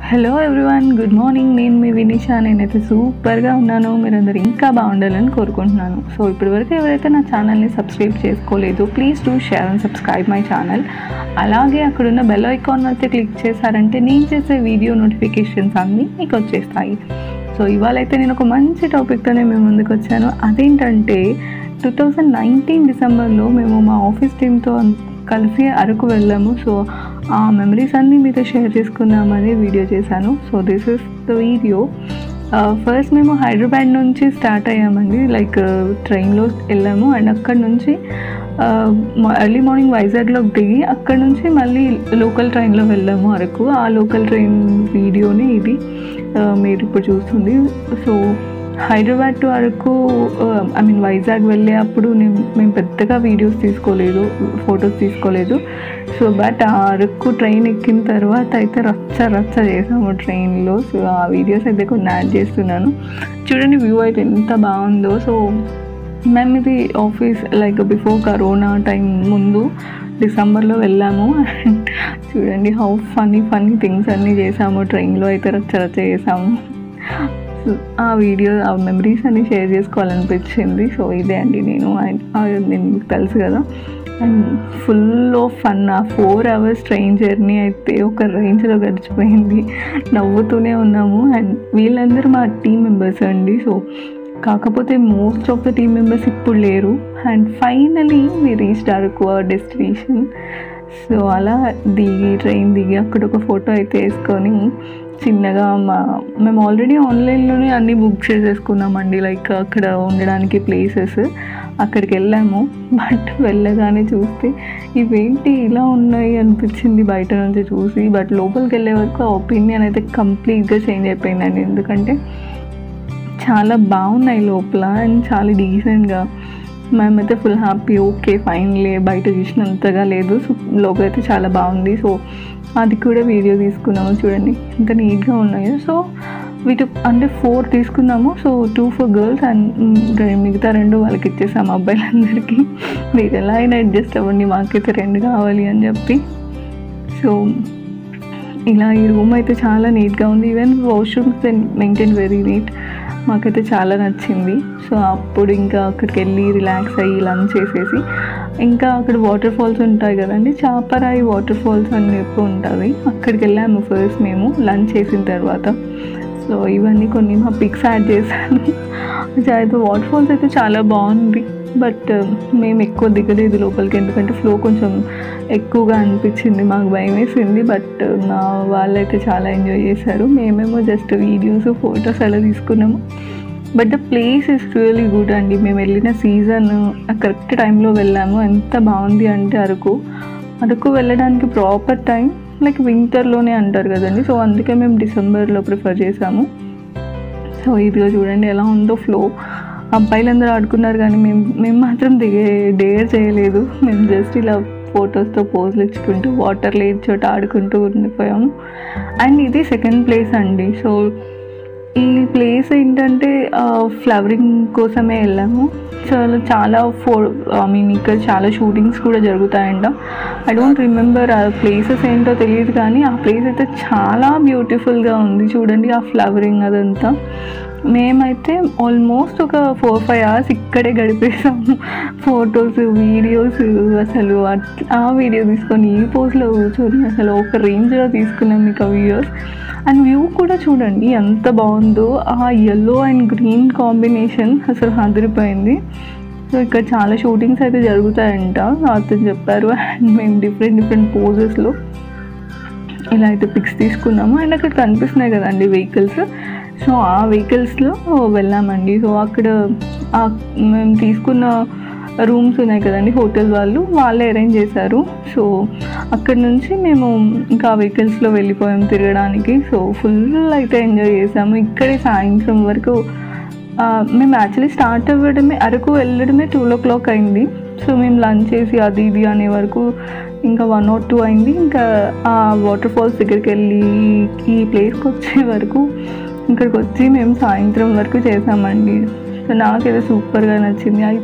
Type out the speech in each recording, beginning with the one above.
Hello everyone, good morning. నేను మీ వినిషా. నేనైతే సూపర్గా ఉన్నాను. మీరందరూ ఇంకా బాగుండాలని కోరుకుంటున్నాను. సో ఇప్పటివరకు ఎవరైతే నా ఛానల్ని సబ్స్క్రైబ్ చేసుకోలేదు, please do share and subscribe my channel. అలాగే అక్కడున్న బెల్ ఐకాన్ అయితే క్లిక్ చేశారంటే నేను చేసే వీడియో నోటిఫికేషన్స్ అన్నీ మీకు వచ్చేస్తాయి. సో ఇవాళైతే నేను ఒక మంచి టాపిక్తోనే మేము ముందుకు వచ్చాను. అదేంటంటే 2019 డిసెంబర్లో మేము మా ఆఫీస్ టీమ్తో కలిసి అరకు వెళ్ళాము. సో ఆ మెమరీస్ అన్నీ మీతో షేర్ చేసుకుందామని వీడియో చేశాను. So this is the video. First మేము హైదరాబాద్ నుంచి స్టార్ట్ అయ్యామండి. లైక్ ట్రైన్లో వెళ్ళాము అండ్ అక్కడ నుంచి ఎర్లీ మార్నింగ్ వైజాగ్లోకి దిగి అక్కడ నుంచి మళ్ళీ లోకల్ ట్రైన్లో వెళ్ళాము అరకు. ఆ లోకల్ ట్రైన్ వీడియోని ఇది మీరు ఇప్పుడు చూస్తుంది. సో హైదరాబాద్ టు అరకు వైజాగ్ వెళ్ళే అప్పుడు మేము పెద్దగా వీడియోస్ తీసుకోలేదు, ఫొటోస్ తీసుకోలేదు. సో బట్ ఆ అరకు ట్రైన్ ఎక్కిన తర్వాత అయితే రచ్చ చేసాము ట్రైన్లో. సో ఆ వీడియోస్ అయితే కొన్ని యాడ్ చేస్తున్నాను, చూడండి. వ్యూ అయితే ఎంత బాగుందో. సో మేము ఇది office like before corona time ముందు డిసెంబర్లో వెళ్ళాము. అండ్ చూడండి హౌ ఫన్నీ థింగ్స్ అన్నీ చేసాము ట్రైన్లో. అయితే రచ్చ చేసాము. ఆ వీడియో, ఆ మెమరీస్ అన్నీ షేర్ చేసుకోవాలనిపించింది. సో ఇదే అండి నేను మీకు తెలుసు కదా. And full of fun. ఆ 4 hours ట్రైన్ జర్నీ అయితే ఒక రేంజ్లో గడిచిపోయింది. నవ్వుతూనే ఉన్నాము. అండ్ వీళ్ళందరూ మా టీం మెంబర్స్ అండి. సో కాకపోతే most of the team members ఇప్పుడు లేరు. And finally we reached Araku, our destination. So అలా ట్రైన్ దిగి అక్కడ ఒక ఫోటో అయితే వేసుకొని చిన్నగా మేము ఆల్రెడీ ఆన్లైన్లోనే అన్నీ బుక్ చేసేసుకున్నామండి. లైక్ అక్కడ ఉండడానికి ప్లేసెస్, అక్కడికి వెళ్ళాము. బట్ వెళ్ళగానే చూస్తే ఇవేంటి ఇలా ఉన్నాయి అనిపించింది బయట నుంచి చూసి. బట్ లోపలికి వెళ్ళే వరకు ఆ ఒపీనియన్ అయితే కంప్లీట్గా చేంజ్ అయిపోయిందండి. ఎందుకంటే చాలా బాగున్నాయి లోపల అండ్ చాలా డీసెంట్గా. మేమైతే ఫుల్ హ్యాపీ. ఓకే ఫైనలీ బయట చూసినంతగా లేదు, సో లోపలైతే చాలా బాగుంది. సో అది కూడా వీడియో తీసుకున్నాము. చూడండి ఎంత నీట్గా ఉన్నాయో. సో అంటే 4 తీసుకున్నాము. సో 2 for girls అండ్ మిగతా 2 వాళ్ళకి ఇచ్చేసాము, అబ్బాయిలందరికీ. మీరు ఎలా అయినా అడ్జస్ట్ అవ్వండి, మాకైతే 2 కావాలి అని చెప్పి. సో ఇలా ఈ రూమ్ అయితే చాలా నీట్గా ఉంది. Even washrooms maintain very neat. మాకైతే చాలా నచ్చింది. సో అప్పుడు ఇంకా అక్కడికి వెళ్ళి రిలాక్స్ అయ్యి లంచ్ చేసేసి ఇంకా అక్కడ వాటర్ ఫాల్స్ ఉంటాయి కదండి, చాపరాయి వాటర్ ఫాల్స్ అని చెప్పి ఉంటుంది. అక్కడికి వెళ్ళాము ఫస్ట్ మేము లంచ్ చేసిన తర్వాత. సో ఇవన్నీ కొన్ని మా పిక్స్ యాడ్ చేశాను. అయితే వాటర్ ఫాల్స్ అయితే చాలా బాగుంది. బట్ మేము ఎక్కువ దిగలేదు లోపలికి, ఎందుకంటే ఫ్లో కొంచెం ఎక్కువగా అనిపించింది, మాకు భయం వేసింది. బట్ నా వాళ్ళైతే చాలా ఎంజాయ్ చేశారు. మేమేమో జస్ట్ వీడియోస్, ఫొటోస్ అలా తీసుకున్నాము. But the place is really good అండి. మేము వెళ్ళిన సీజన్ కరెక్ట్ టైంలో వెళ్ళాము. ఎంత బాగుంది అంటే అరకు వెళ్ళడానికి ప్రాపర్ టైం లైక్ వింటర్లోనే అంటారు కదండి. సో అందుకే మేము డిసెంబర్లో ప్రిఫర్ చేసాము. సో ఇదిగా చూడండి ఎలా ఉందో ఫ్లో. అబ్బాయిలందరూ ఆడుకున్నారు కానీ మేము మాత్రం డేర్ చేయలేదు. మేము జస్ట్ ఇలా ఫొటోస్తో పోజులు ఇచ్చుకుంటూ వాటర్ లేని చోట ఆడుకుంటూ ఉండిపోయాము. అండ్ ఇది సెకండ్ ప్లేస్ అండి. సో ఈ ప్లేస్ ఏంటంటే ఫ్లవరింగ్ కోసమే వెళ్ళాము. చాలా ఇక్కడ చాలా షూటింగ్స్ కూడా జరుగుతాయంట. ఐ డోంట్ రిమెంబర్ ఆ ప్లేసెస్ ఏంటో తెలియదు, కానీ ఆ ప్లేస్ అయితే చాలా బ్యూటిఫుల్గా ఉంది. చూడండి ఆ ఫ్లవరింగ్ అదంతా. మేమైతే ఆల్మోస్ట్ ఒక 4-5 hours ఇక్కడే గడిపేసాము. ఫొటోస్, వీడియోస్, అసలు ఆ వీడియో తీసుకొని ఈ పోజ్లో కూర్చొని అసలు ఒక రేంజ్లో తీసుకున్నాం మీకు ఆ వీడియోస్. అండ్ వ్యూ కూడా చూడండి ఎంత బాగుందో. ఆ yellow అండ్ గ్రీన్ కాంబినేషన్ అసలు అదిరిపోయింది. సో ఇక్కడ చాలా షూటింగ్స్ అయితే జరుగుతాయంట అతను చెప్పారు. అండ్ మేము డిఫరెంట్ పోజెస్లో ఇలా అయితే పిక్స్ తీసుకున్నాము. అండ్ అక్కడ కనిపిస్తున్నాయి కదండి వెహికల్స్. సో ఆ వెహికల్స్లో వెళ్ళామండి. సో అక్కడ మేము తీసుకున్న రూమ్స్ ఉన్నాయి కదండి, హోటల్ వాళ్ళే అరేంజ్ చేశారు. సో అక్కడ నుంచి మేము ఇంకా వెహికల్స్లో వెళ్ళిపోయాము తిరగడానికి. సో ఫుల్ అయితే ఎంజాయ్ చేసాము. ఇక్కడే సాయంత్రం వరకు మేము యాక్చువల్లీ స్టార్ట్ అరకు వెళ్ళడమే 12 o'clock అయింది. సో మేము లంచ్ చేసి అది ఇది అనే వరకు ఇంకా 1 or 2 అయింది. ఇంకా ఆ వాటర్ ఫాల్స్ దగ్గరికి వెళ్ళి ఈ ప్లేస్కి వచ్చే వరకు ఇక్కడికి వచ్చి మేము సాయంత్రం వరకు చేసామండి. సో నాకైతే సూపర్గా నచ్చింది. ఐ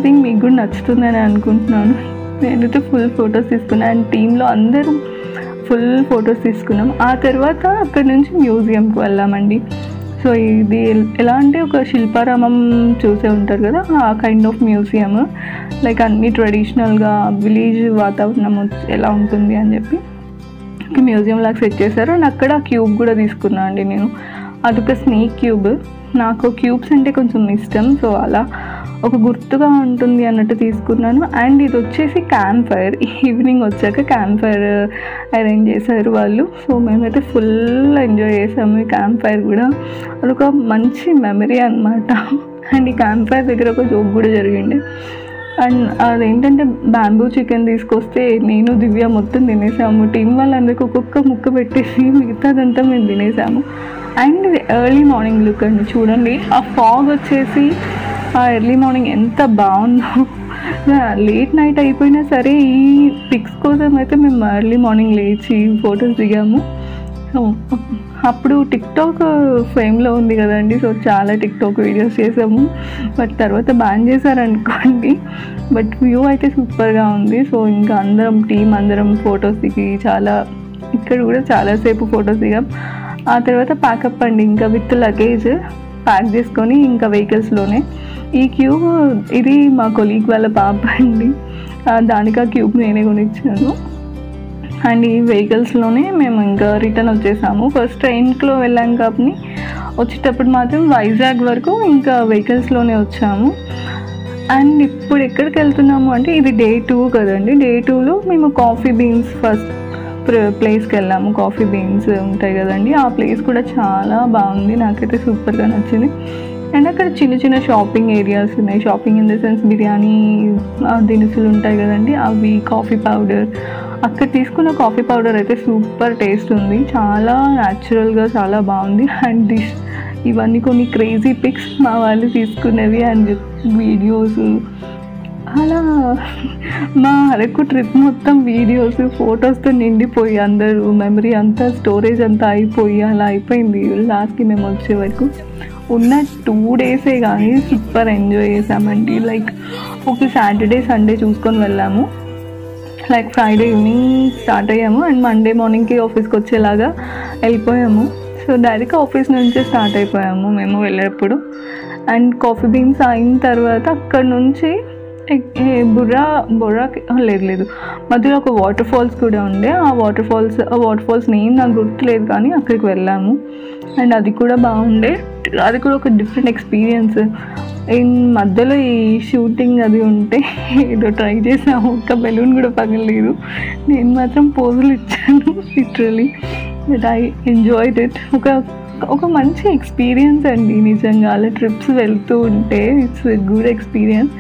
థింక్ మీకు కూడా నచ్చుతుందని అనుకుంటున్నాను. నేనైతే ఫుల్ ఫొటోస్ తీసుకున్నాను. అండ్ టీంలో అందరూ ఫుల్ ఫొటోస్ తీసుకున్నాం. ఆ తర్వాత అక్కడ నుంచి మ్యూజియంకి వెళ్ళామండి. సో ఇది ఎలా అంటే ఒక శిల్పారామం చూసే ఉంటారు కదా, ఆ కైండ్ ఆఫ్ మ్యూజియం. లైక్ అన్ని ట్రెడిషనల్గా విలేజ్ వాతావరణం ఎలా ఉంటుంది అని చెప్పి మ్యూజియం లాగా సెట్ చేశారు. అండ్ అక్కడ క్యూబ్ కూడా తీసుకున్నాను అండి నేను. అదొక స్నేక్ క్యూబ్. నాకు క్యూబ్స్ అంటే కొంచెం ఇష్టం, సో అలా ఒక గుర్తుగా ఉంటుంది అన్నట్టు తీసుకున్నాను. అండ్ ఇది వచ్చేసి క్యాంప్ ఫైర్. ఈవినింగ్ వచ్చాక క్యాంప్ ఫైర్ అరేంజ్ చేశారు వాళ్ళు. సో మేమైతే ఫుల్ ఎంజాయ్ చేసాము ఈ క్యాంప్ ఫైర్ కూడా. అదొక మంచి మెమరీ అనమాట. అండ్ ఈ క్యాంప్ ఫైర్ దగ్గర ఒక జోక్ కూడా జరిగింది. అండ్ అదేంటంటే బ్యాంబూ చికెన్ తీసుకొస్తే నేను దివ్య మొత్తం తినేసాము. టీం వాళ్ళందరికీ ఒక్కొక్క ముక్క పెట్టేసి మిగతాదంతా మేము తినేసాము. అండ్ ఎర్లీ మార్నింగ్ లుక్ అండి, చూడండి ఆ ఫాగ్ వచ్చేసి ఆ ఎర్లీ మార్నింగ్ ఎంత బాగుందో. లేట్ నైట్ అయిపోయినా సరే ఈ పిక్స్ కోసం అయితే మేము ఎర్లీ మార్నింగ్ లేచి ఫొటోస్ దిగాము. సో అప్పుడు టిక్టాక్ ఫేమ్లో ఉంది కదండి, సో చాలా టిక్టాక్ వీడియోస్ చేసాము. బట్ తర్వాత బ్యాన్ చేశారనుకోండి. బట్ వ్యూ అయితే సూపర్గా ఉంది. సో ఇంకా అందరం టీం అందరం ఫొటోస్ దిగి ఇక్కడ కూడా చాలాసేపు ఫొటోస్ దిగాం. ఆ తర్వాత ప్యాకప్ అండి, ఇంకా విత్ లగేజ్ ప్యాక్ చేసుకొని ఇంకా వెహికల్స్లోనే. ఈ క్యూబ్ ఇది మా కొలీగ్ వాళ్ళ పాప అండి, దానికి ఆ క్యూబ్ నేనే కొనిచ్చాను. అండ్ ఈ వెహికల్స్లోనే మేము ఇంకా రిటర్న్ వచ్చేసాము. ఫస్ట్ ట్రైన్లో వెళ్ళాం కాబట్టి వచ్చేటప్పుడు మాత్రం వైజాగ్ వరకు ఇంకా వెహికల్స్లోనే వచ్చాము. అండ్ ఇప్పుడు ఎక్కడికి వెళ్తున్నాము అంటే ఇది డే 2 కదండి. డే 2లో మేము కాఫీ బీన్స్ ఫస్ట్ ప్లేస్కి వెళ్ళాము. కాఫీ బీన్స్ ఉంటాయి కదండి, ఆ ప్లేస్ కూడా చాలా బాగుంది, నాకైతే సూపర్గా నచ్చింది. అండ్ అక్కడ చిన్న చిన్న షాపింగ్ ఏరియాస్ ఉన్నాయి. Shopping in the sense biryani దినుసులు ఉంటాయి కదండి, అవి, కాఫీ పౌడర్. అక్కడ తీసుకున్న కాఫీ పౌడర్ అయితే సూపర్ టేస్ట్ ఉంది, చాలా న్యాచురల్గా చాలా బాగుంది. అండ్ ఇవన్నీ కొన్ని క్రేజీ పిక్స్ మా వాళ్ళు తీసుకునేవి అండ్ వీడియోస్. అలా మా అరకు ట్రిప్ మొత్తం వీడియోస్ ఫొటోస్తో నిండిపోయి అందరూ మెమరీ అంతా స్టోరేజ్ అంతా అయిపోయి అలా అయిపోయింది. లాస్ట్కి మేము వచ్చే వరకు ఉన్న 2 డేసే కానీ సూపర్ ఎంజాయ్ చేసామండి. లైక్ ఒక సాటర్డే సండే చూసుకొని వెళ్ళాము. లైక్ ఫ్రైడే ఈవినింగ్ స్టార్ట్ అయ్యాము అండ్ మండే మార్నింగ్కి ఆఫీస్కి వచ్చేలాగా వెళ్ళిపోయాము. సో డైరెక్ట్గా ఆఫీస్ నుంచే స్టార్ట్ అయిపోయాము మేము వెళ్ళేటప్పుడు. అండ్ కాఫీ బీన్స్ అయిన తర్వాత అక్కడ నుంచి బొర్రాకి లేదు మధ్యలో ఒక వాటర్ ఫాల్స్ కూడా ఉండే. ఆ వాటర్ ఫాల్స్ నేమ్ నాకు గుర్తులేదు కానీ అక్కడికి వెళ్ళాము. అండ్ అది కూడా బాగుండే, అది కూడా ఒక డిఫరెంట్ ఎక్స్పీరియన్స్. మధ్యలో ఈ షూటింగ్ అది ఉంటే ఏదో ట్రై చేసాము, ఒక్క బెలూన్ కూడా పగలలేదు. నేను మాత్రం పోజులు ఇచ్చాను literally. But I enjoyed it. ఒక మంచి ఎక్స్పీరియన్స్ అండి నిజంగా. అలా ట్రిప్స్ వెళ్తూ ఉంటే ఇట్స్ గుడ్ ఎక్స్పీరియన్స్.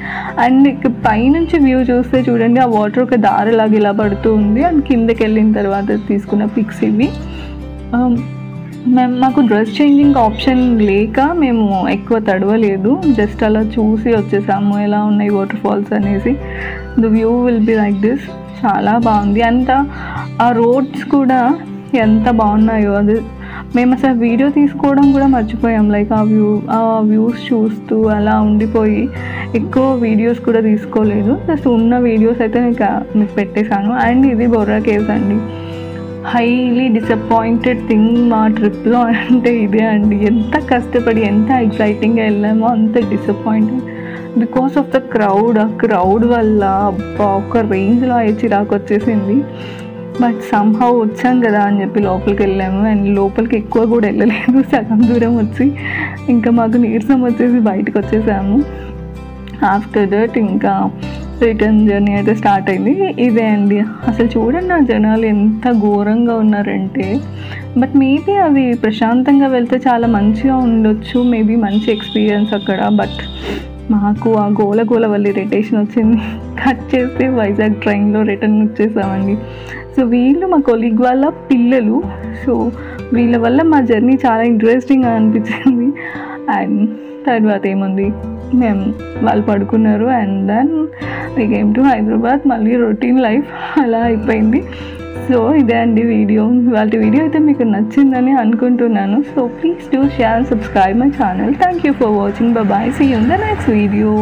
అండ్ పైనుంచి వ్యూ చూస్తే చూడండి, ఆ వాటర్ ఒక దారిలాగా ఇలా పడుతూ ఉంది. అండ్ కిందకి వెళ్ళిన తర్వాత తీసుకున్న పిక్స్ ఇవి. మాకు డ్రెస్ చేంజింగ్ ఆప్షన్ లేక మేము ఎక్కువ తడవలేదు, జస్ట్ అలా చూసి వచ్చేసాము ఎలా ఉన్నాయి వాటర్ ఫాల్స్ అనేసి. The view will be like this. చాలా బాగుంది. అంత ఆ రోడ్స్ కూడా ఎంత బాగున్నాయో, అది మేము అసలు వీడియో తీసుకోవడం కూడా మర్చిపోయాం. లైక్ ఆ వ్యూస్ చూస్తూ అలా ఉండిపోయి ఎక్కువ వీడియోస్ కూడా తీసుకోలేదు. జస్ట్ ఉన్న వీడియోస్ అయితే మీకు పెట్టేశాను. అండ్ ఇది బొర్రా కేవ్స్ అండి. హైలీ డిసప్పాయింటెడ్ థింగ్ మా ట్రిప్లో అంటే ఇదే అండి. ఎంత కష్టపడి ఎంత ఎక్సైటింగ్గా వెళ్ళామో అంత disappointed because of the crowd. ఆ క్రౌడ్ వల్ల ఒక రేంజ్లో చిరాకు వచ్చేసింది. బట్ సమ్హౌ వచ్చాం కదా అని చెప్పి లోపలికి వెళ్ళాము. అండ్ లోపలికి ఎక్కువ కూడా వెళ్ళలేదు, సగం దూరం వచ్చి ఇంకా మాకు నీరసం వచ్చేసి బయటకు వచ్చేసాము. ఆఫ్టర్ దట్ ఇంకా రిటర్న్ జర్నీ అయితే స్టార్ట్ అయింది. ఇదే అండి, అసలు చూడండి ఆ జనాలు ఎంత ఘోరంగా ఉన్నారంటే. బట్ మేబీ అవి ప్రశాంతంగా వెళ్తే చాలా మంచిగా ఉండొచ్చు, మేబీ మంచి ఎక్స్పీరియన్స్ అక్కడ. బట్ మాకు ఆ గోల వల్ల ఇరిటేషన్ వచ్చింది. కట్ చేస్తే వైజాగ్ ట్రైన్లో రిటర్న్ వచ్చేసామండి. సో వీళ్ళు మా కొలీగ్ వాళ్ళ పిల్లలు. సో వీళ్ళ వల్ల మా జర్నీ చాలా ఇంట్రెస్టింగ్గా అనిపించింది. అండ్ తర్వాత ఏముంది, వాళ్ళు పడుకున్నారు. And then we came to Hyderabad. మళ్ళీ రొటీన్ లైఫ్ అలా అయిపోయింది. సో ఇదే అండి వీడియో. వాళ్ళ వీడియో అయితే మీకు నచ్చిందని అనుకుంటున్నాను. So please do share and subscribe my channel. Thank you for watching. Bye. See you in the next video.